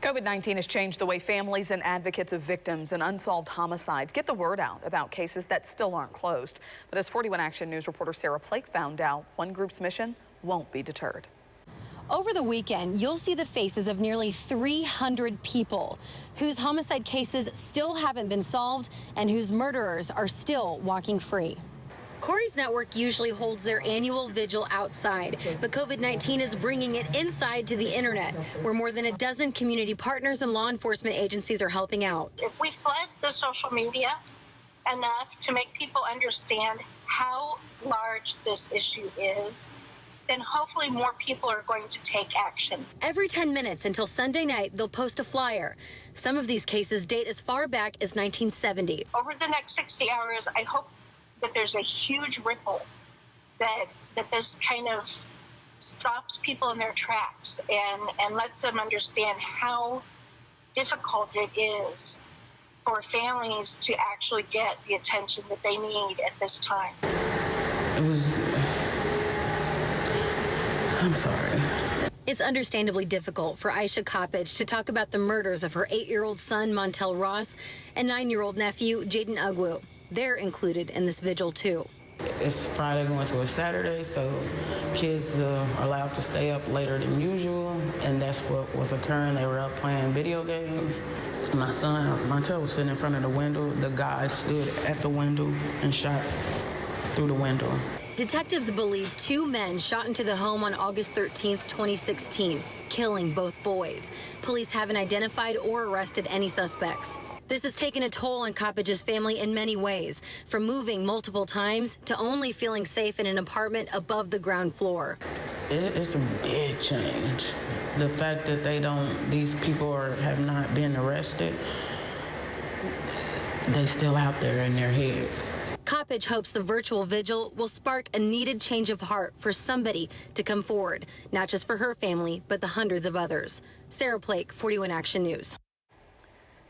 COVID-19 has changed the way families and advocates of victims and unsolved homicides get the word out about cases that still aren't closed. But as 41 Action News reporter Sarah Plake found out, one group's mission won't be deterred. Over the weekend, you'll see the faces of nearly 300 people whose homicide cases still haven't been solved and whose murderers are still walking free. Corey's network usually holds their annual vigil outside, but COVID-19 is bringing it inside to the internet, where more than a dozen community partners and law enforcement agencies are helping out. If we flood the social media enough to make people understand how large this issue is, then hopefully more people are going to take action. Every 10 minutes until Sunday night, they'll post a flyer. Some of these cases date as far back as 1970. Over the next 60 hours, I hope that there's a huge ripple that this kind of stops people in their tracks and lets them understand how difficult it is for families to actually get the attention that they need at this time. I'm sorry. It's understandably difficult for Aisha Coppage to talk about the murders of her 8-year-old son, Montel Ross, and 9-year-old nephew, Jaden Ugwu. They're included in this vigil, too. It's Friday going to a Saturday, so kids are allowed to stay up later than usual, and that's what was occurring. They were up playing video games. My son, Montel, was sitting in front of the window. The guy stood at the window and shot through the window. Detectives believe 2 men shot into the home on August 13, 2016, killing both boys. Police haven't identified or arrested any suspects. This has taken a toll on Coppage's family in many ways, from moving multiple times to only feeling safe in an apartment above the ground floor. It's a big change. The fact that these people have not been arrested, they still out there in their heads. Coppage hopes the virtual vigil will spark a needed change of heart for somebody to come forward, not just for her family, but the hundreds of others. Sarah Plake, 41 Action News.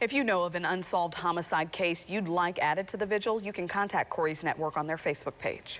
If you know of an unsolved homicide case you'd like added to the vigil, you can contact Corey's Network on their Facebook page.